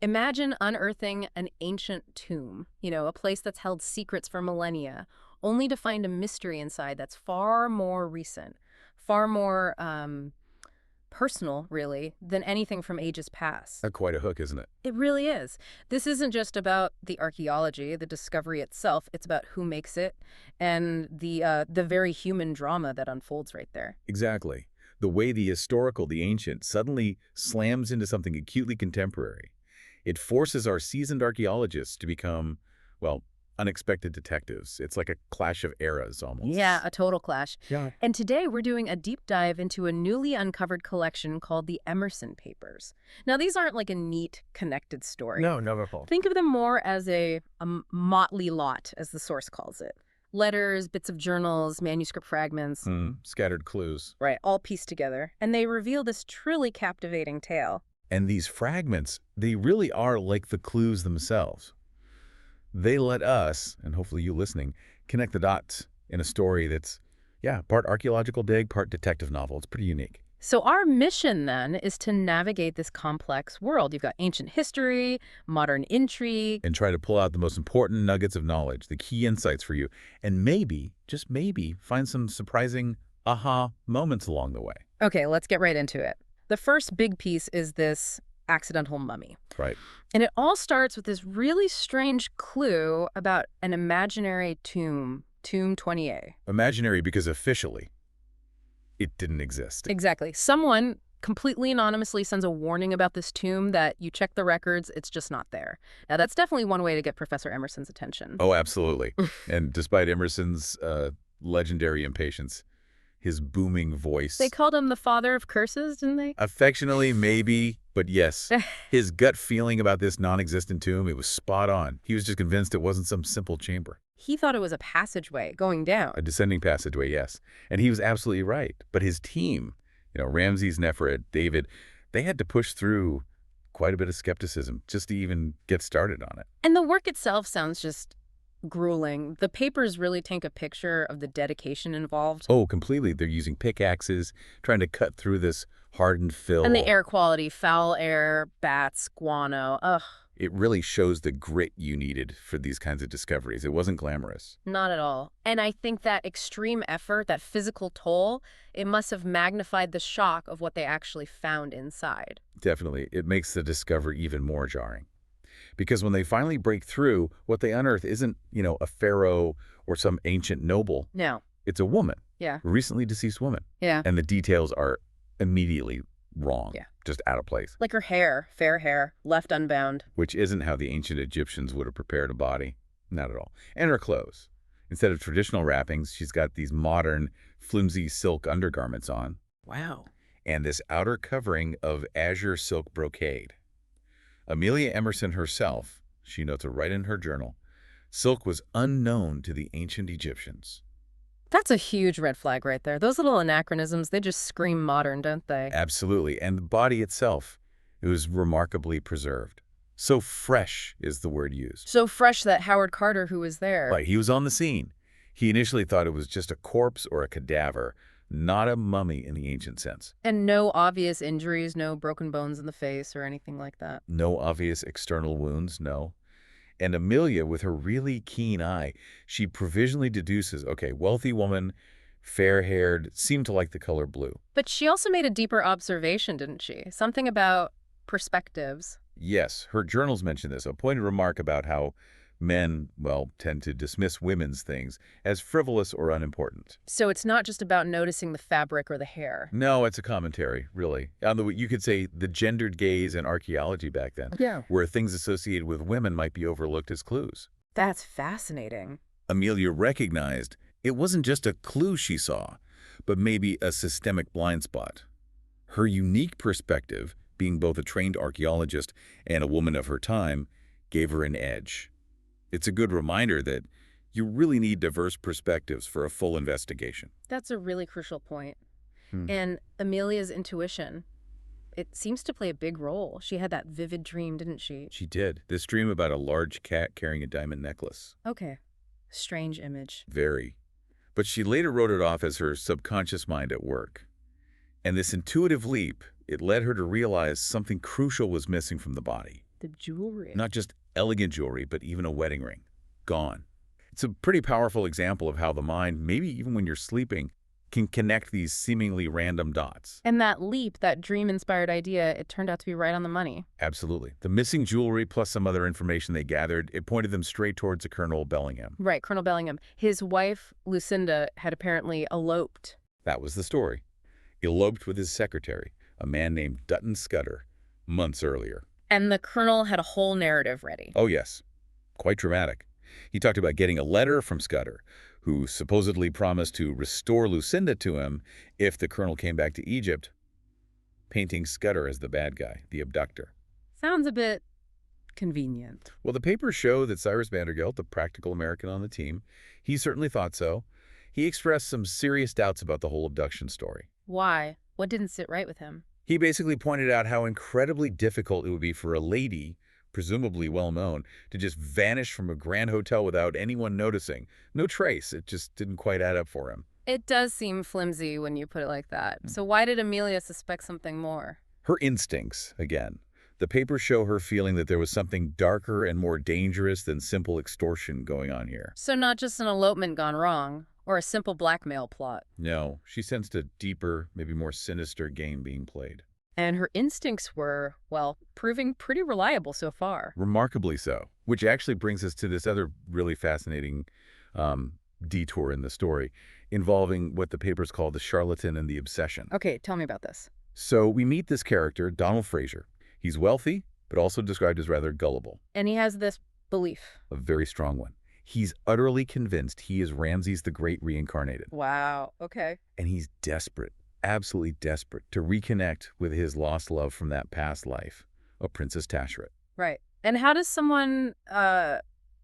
Imagine unearthing an ancient tomb, a place that's held secrets for millennia, only to find a mystery inside that's far more recent, far more personal, really, than anything from ages past. Quite a hook, isn't it? It really is. This isn't just about the archaeology, the discovery itself. It's about who makes it and the very human drama that unfolds right there. Exactly. The way the historical, the ancient, suddenly slams into something acutely contemporary. It forces our seasoned archaeologists to become, well, unexpected detectives. It's like a clash of eras almost. Yeah, a total clash. Yeah. And today we're doing a deep dive into a newly uncovered collection called the Emerson Papers. Now, these aren't like a neat, connected story. No, not at all. Think of them more as a motley lot, as the source calls it. Letters, bits of journals, manuscript fragments. Scattered clues. Right, all pieced together. And they reveal this truly captivating tale. And these fragments, they really are like the clues themselves. They let us, and hopefully you listening, connect the dots in a story that's, part archaeological dig, part detective novel. It's pretty unique. So our mission, then, is to navigate this complex world. You've got ancient history, modern intrigue. And try to pull out the most important nuggets of knowledge, the key insights for you, and maybe, just maybe, find some surprising aha moments along the way. Okay, let's get right into it. The first big piece is this accidental mummy. Right. And it all starts with this really strange clue about an imaginary tomb, Tomb 20A. Imaginary because officially, it didn't exist. Exactly. Someone completely anonymously sends a warning about this tomb that you check the records, it's just not there. Now, that's definitely one way to get Professor Emerson's attention. Oh, absolutely. And despite Emerson's legendary impatience, his booming voice. They called him the father of curses, didn't they? Affectionately, maybe, but yes. His gut feeling about this non-existent tomb, it was spot on. He was just convinced it wasn't some simple chamber. He thought it was a passageway going down. A descending passageway, yes. And he was absolutely right. But his team, Ramses, Nefret, David, they had to push through quite a bit of skepticism just to even get started on it. And the work itself sounds just grueling. The papers really take a picture of the dedication involved. Oh, completely. They're using pickaxes, trying to cut through this hardened fill. And the air quality, foul air, bats, guano, ugh. It really shows the grit you needed for these kinds of discoveries. It wasn't glamorous. Not at all. And I think that extreme effort, that physical toll, it must have magnified the shock of what they actually found inside. Definitely. It makes the discovery even more jarring. Because when they finally break through, what they unearth isn't, a pharaoh or some ancient noble. No. It's a woman. Yeah. A recently deceased woman. Yeah. And the details are immediately wrong. Yeah. Just out of place. Like her hair, fair hair, left unbound. Which isn't how the ancient Egyptians would have prepared a body. Not at all. And her clothes. Instead of traditional wrappings, she's got these modern, flimsy silk undergarments on. Wow. And this outer covering of azure silk brocade. Amelia Emerson herself, she notes it right in her journal, silk was unknown to the ancient Egyptians. That's a huge red flag right there. Those little anachronisms, they just scream modern, don't they? Absolutely. And the body itself, it was remarkably preserved. So fresh is the word used. So fresh that Howard Carter, who was there. Right, he was on the scene. He initially thought it was just a corpse or a cadaver, not a mummy in the ancient sense. And no obvious injuries, no broken bones in the face or anything like that. No obvious external wounds, no. And Amelia, with her really keen eye, she provisionally deduces, okay, wealthy woman, fair-haired, seemed to like the color blue. But she also made a deeper observation, didn't she? Something about perspectives. Yes, her journals mention this, a pointed remark about how men, tend to dismiss women's things as frivolous or unimportant. So it's not just about noticing the fabric or the hair. No, it's a commentary, really. You could say the gendered gaze in archaeology back then, where things associated with women might be overlooked as clues. That's fascinating. Amelia recognized it wasn't just a clue she saw, but maybe a systemic blind spot. Her unique perspective, being both a trained archaeologist and a woman of her time, gave her an edge. It's a good reminder that you really need diverse perspectives for a full investigation. That's a really crucial point. And Amelia's intuition, it seems to play a big role. She had that vivid dream, didn't she? She did. This dream about a large cat carrying a diamond necklace. Okay. Strange image. Very. But she later wrote it off as her subconscious mind at work. And this intuitive leap, it led her to realize something crucial was missing from the body. The jewelry. Not just elegant jewelry, but even a wedding ring. Gone. It's a pretty powerful example of how the mind, maybe even when you're sleeping, can connect these seemingly random dots. And that leap, that dream-inspired idea, it turned out to be right on the money. Absolutely. The missing jewelry plus some other information they gathered, it pointed them straight towards a Colonel Bellingham. Right, Colonel Bellingham. His wife, Lucinda, had apparently eloped. That was the story. Eloped with his secretary, a man named Dutton Scudder, months earlier. And the colonel had a whole narrative ready. Oh, yes. Quite dramatic. He talked about getting a letter from Scudder, who supposedly promised to restore Lucinda to him if the colonel came back to Egypt, painting Scudder as the bad guy, the abductor. Sounds a bit convenient. Well, the papers show that Cyrus Vandergelt, the practical American on the team, he certainly thought so. He expressed some serious doubts about the whole abduction story. Why? What didn't sit right with him? He basically pointed out how incredibly difficult it would be for a lady, presumably well-known, to just vanish from a grand hotel without anyone noticing. No trace. It just didn't quite add up for him. It does seem flimsy when you put it like that. So why did Amelia suspect something more? Her instincts, again. The papers show her feeling that there was something darker and more dangerous than simple extortion going on here. So not just an elopement gone wrong, or a simple blackmail plot. No, she sensed a deeper, maybe more sinister game being played. And her instincts were, well, proving pretty reliable so far. Remarkably so, which actually brings us to this other really fascinating detour in the story involving what the papers call the charlatan and the obsession. Okay, tell me about this. So we meet this character, Donald Fraser. He's wealthy, but also described as rather gullible. And he has this belief. A very strong one. He's utterly convinced he is Ramses the Great reincarnated. Wow, okay. And he's desperate, absolutely desperate, to reconnect with his lost love from that past life, a Princess Tashret. Right. And how does someone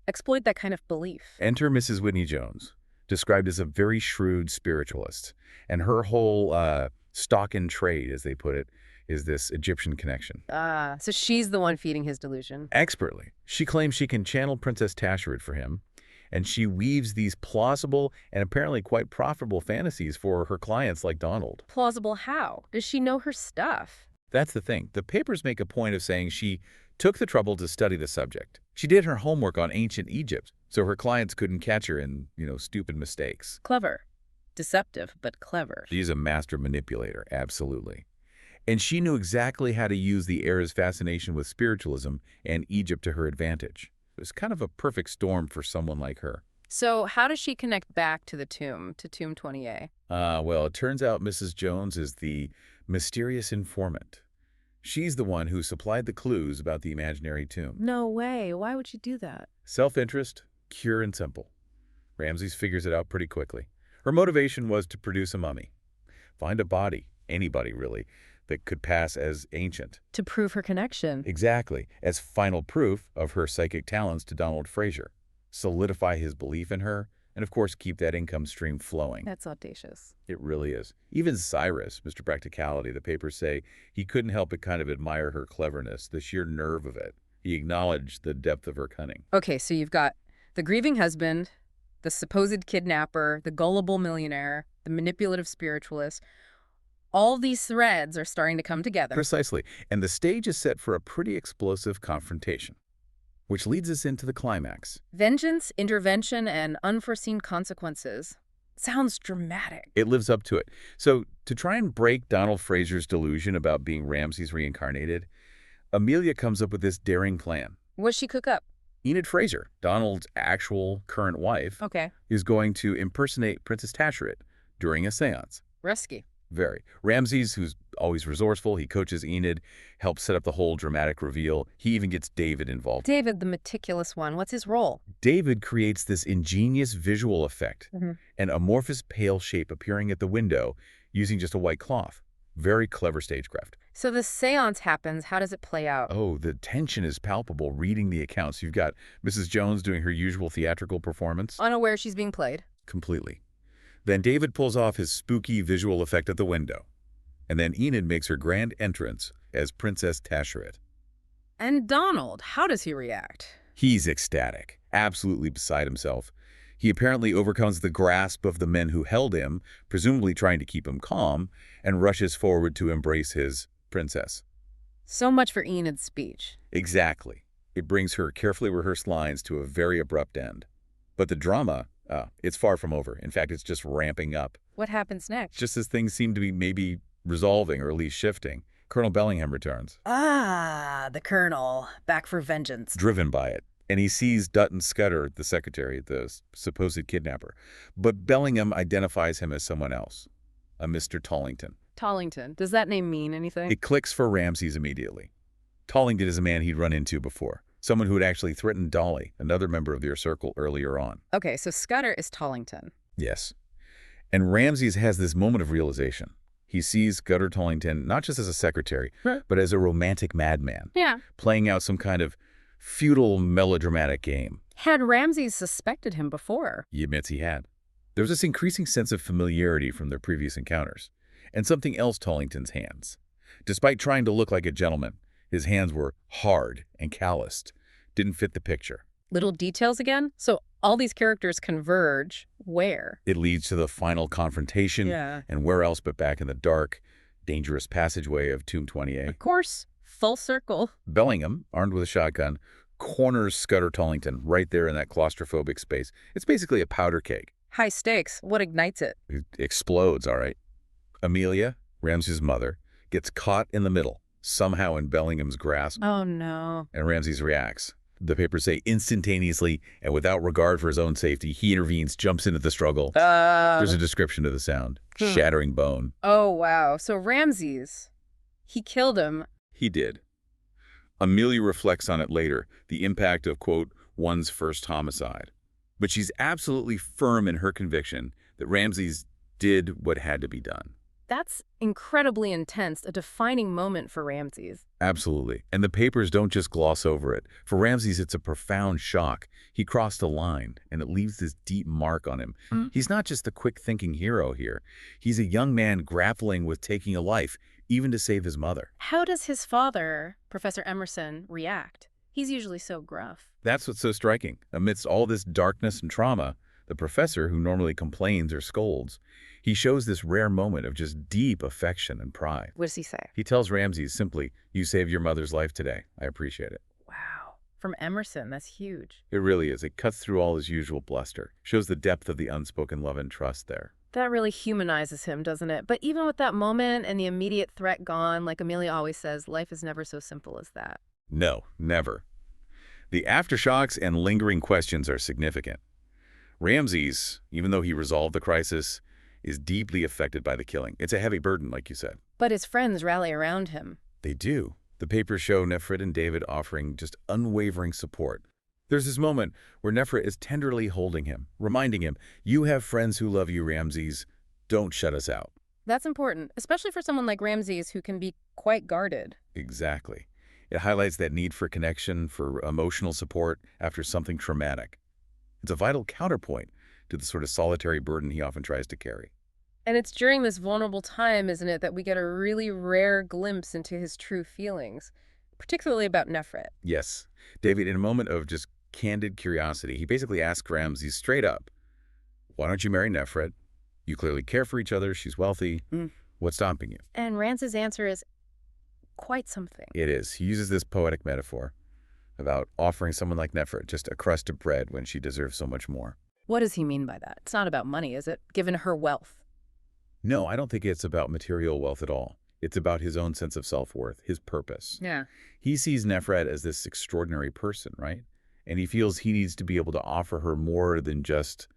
exploit that kind of belief? Enter Mrs. Whitney Jones, described as a very shrewd spiritualist. And her whole stock in trade, as they put it, is this Egyptian connection. So she's the one feeding his delusion. Expertly. She claims she can channel Princess Tashret for him, and she weaves these plausible and apparently quite profitable fantasies for her clients like Donald. Plausible how? Does she know her stuff? That's the thing. The papers make a point of saying she took the trouble to study the subject. She did her homework on ancient Egypt, so her clients couldn't catch her in, stupid mistakes. Clever. Deceptive, but clever. She's a master manipulator, absolutely. And she knew exactly how to use the era's fascination with spiritualism and Egypt to her advantage. It was kind of a perfect storm for someone like her. So how does she connect back to the tomb, to Tomb 20A? Well, it turns out Mrs. Jones is the mysterious informant. She's the one who supplied the clues about the imaginary tomb. No way. Why would she do that? Self-interest, pure and simple. Ramses figures it out pretty quickly. Her motivation was to produce a mummy. Find a body, anybody really, that could pass as ancient. To prove her connection. Exactly, as final proof of her psychic talents to Donald Fraser. Solidify his belief in her, and of course keep that income stream flowing. That's audacious. It really is. Even Cyrus, Mr. Practicality, the papers say he couldn't help but kind of admire her cleverness, the sheer nerve of it. He acknowledged the depth of her cunning. Okay, so you've got the grieving husband, the supposed kidnapper, the gullible millionaire, the manipulative spiritualist. All these threads are starting to come together. Precisely. And the stage is set for a pretty explosive confrontation, which leads us into the climax. Vengeance, intervention, and unforeseen consequences. Sounds dramatic. It lives up to it. So to try and break Donald Fraser's delusion about being Ramses reincarnated, Amelia comes up with this daring plan. What'd she cook up? Enid Fraser, Donald's actual current wife, Okay. is going to impersonate Princess Tashret during a seance. Risky. Very. Ramses, who's always resourceful, he coaches Enid, helps set up the whole dramatic reveal. He even gets David involved. David, the meticulous one. What's his role? David creates this ingenious visual effect, an amorphous pale shape appearing at the window using just a white cloth. Very clever stagecraft. So the seance happens. How does it play out? Oh, the tension is palpable reading the accounts. You've got Mrs. Jones doing her usual theatrical performance. Unaware she's being played. Completely. Then David pulls off his spooky visual effect at the window. And then Enid makes her grand entrance as Princess Tashret. And Donald, how does he react? He's ecstatic, absolutely beside himself. He apparently overcomes the grasp of the men who held him, presumably trying to keep him calm, and rushes forward to embrace his princess. So much for Enid's speech. Exactly. It brings her carefully rehearsed lines to a very abrupt end. But the drama, it's far from over. In fact, it's just ramping up. What happens next? Just as things seem to be maybe resolving or at least shifting, Colonel Bellingham returns. Ah, the Colonel. Back for vengeance. Driven by it. And he sees Dutton Scudder, the secretary, the supposed kidnapper. But Bellingham identifies him as someone else, a Mr. Tollington. Tollington. Does that name mean anything? It clicks for Ramses immediately. Tollington is a man he'd run into before, someone who had actually threatened Dolly, another member of their circle, earlier on. Okay, so Scudder is Tollington. Yes. And Ramses has this moment of realization. He sees Scudder Tollington not just as a secretary, but as a romantic madman. Yeah. Playing out some kind of futile, melodramatic game. Had Ramses suspected him before? He admits he had. There was this increasing sense of familiarity from their previous encounters. And something else Tollington's hands. Despite trying to look like a gentleman, his hands were hard and calloused. Didn't fit the picture. Little details again? So all these characters converge where? It leads to the final confrontation. Yeah. And where else but back in the dark, dangerous passageway of Tomb 28. Of course. Full circle. Bellingham, armed with a shotgun, corners Scudder Tollington right there in that claustrophobic space. It's basically a powder keg. High stakes. What ignites it? It explodes, all right. Amelia, Ramses' mother, gets caught in the middle, somehow in Bellingham's grasp. Oh, no. And Ramses reacts. The papers say instantaneously and without regard for his own safety, he intervenes, jumps into the struggle. There's a description of the sound. Shattering bone. Oh, wow. So Ramses, he killed him. He did. Amelia reflects on it later, the impact of, quote, one's first homicide. But she's absolutely firm in her conviction that Ramses did what had to be done. That's incredibly intense, a defining moment for Ramses. Absolutely. And the papers don't just gloss over it. For Ramses, it's a profound shock. He crossed a line, and it leaves this deep mark on him. He's not just the quick-thinking hero here. He's a young man grappling with taking a life, even to save his mother. How does his father, Professor Emerson, react? He's usually so gruff. That's what's so striking. Amidst all this darkness and trauma, the professor, who normally complains or scolds, he shows this rare moment of just deep affection and pride. What does he say? He tells Ramses simply, "You saved your mother's life today. I appreciate it." Wow. From Emerson, that's huge. It really is. It cuts through all his usual bluster, shows the depth of the unspoken love and trust there. That really humanizes him, doesn't it? But even with that moment and the immediate threat gone, like Amelia always says, life is never so simple as that. No, never. The aftershocks and lingering questions are significant. Ramses, even though he resolved the crisis, is deeply affected by the killing. It's a heavy burden, like you said. But his friends rally around him. They do. The papers show Nefret and David offering just unwavering support. There's this moment where Nefret is tenderly holding him, reminding him, "You have friends who love you, Ramses. Don't shut us out." That's important, especially for someone like Ramses who can be quite guarded. Exactly. It highlights that need for connection, for emotional support after something traumatic. It's a vital counterpoint to the sort of solitary burden he often tries to carry. And it's during this vulnerable time, isn't it, that we get a really rare glimpse into his true feelings, particularly about Nefret. Yes. David, in a moment of just candid curiosity, he basically asks Ramses straight up, "Why don't you marry Nefret? You clearly care for each other. She's wealthy. What's stopping you?" And Ramses' answer is quite something. It is. He uses this poetic metaphor about offering someone like Nefret just a crust of bread when she deserves so much more. What does he mean by that? It's not about money, is it? Given her wealth. No, I don't think it's about material wealth at all. It's about his own sense of self-worth, his purpose. Yeah. He sees Nefret as this extraordinary person, right? And he feels he needs to be able to offer her more than just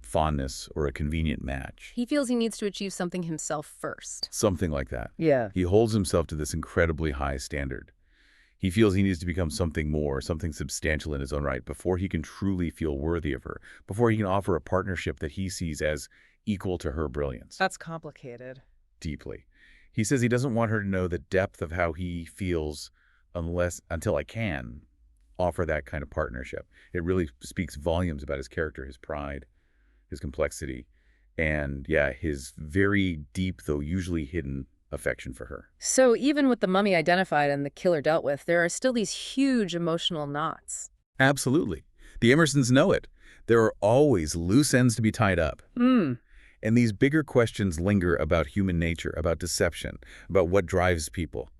fondness or a convenient match. He feels he needs to achieve something himself first. Something like that. Yeah. He holds himself to this incredibly high standard. He feels he needs to become something more, something substantial in his own right, before he can truly feel worthy of her, before he can offer a partnership that he sees as equal to her brilliance. That's complicated. Deeply. He says he doesn't want her to know the depth of how he feels until I can offer that kind of partnership. It really speaks volumes about his character, his pride, his complexity, and yeah, his very deep, though usually hidden, affection for her. So even with the mummy identified and the killer dealt with, there are still these huge emotional knots. Absolutely. The Emersons know it. There are always loose ends to be tied up. And these bigger questions linger about human nature, about deception, about what drives people.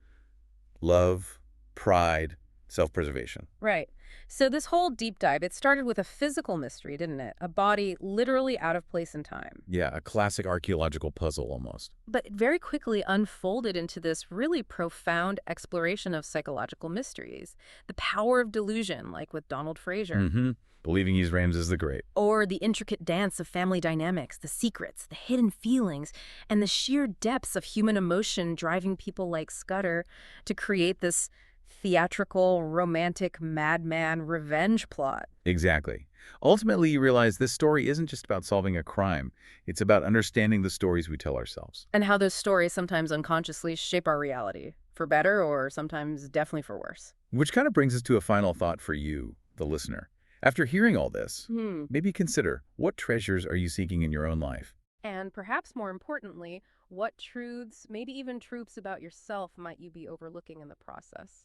Love, pride, self-preservation. Right. So this whole deep dive, it started with a physical mystery, didn't it? A body literally out of place in time. Yeah, a classic archaeological puzzle almost. But it very quickly unfolded into this really profound exploration of psychological mysteries. The power of delusion, like with Donald Fraser. Mm-hmm. Believing he's Ramses the Great. Or the intricate dance of family dynamics, the secrets, the hidden feelings, and the sheer depths of human emotion driving people like Scudder to create this theatrical, romantic, madman revenge plot. Exactly. Ultimately, you realize this story isn't just about solving a crime. It's about understanding the stories we tell ourselves. And how those stories sometimes unconsciously shape our reality, for better or sometimes definitely for worse. Which kind of brings us to a final thought for you, the listener. After hearing all this, Hmm. maybe consider, what treasures are you seeking in your own life? And perhaps more importantly, what truths, maybe even truths about yourself, might you be overlooking in the process?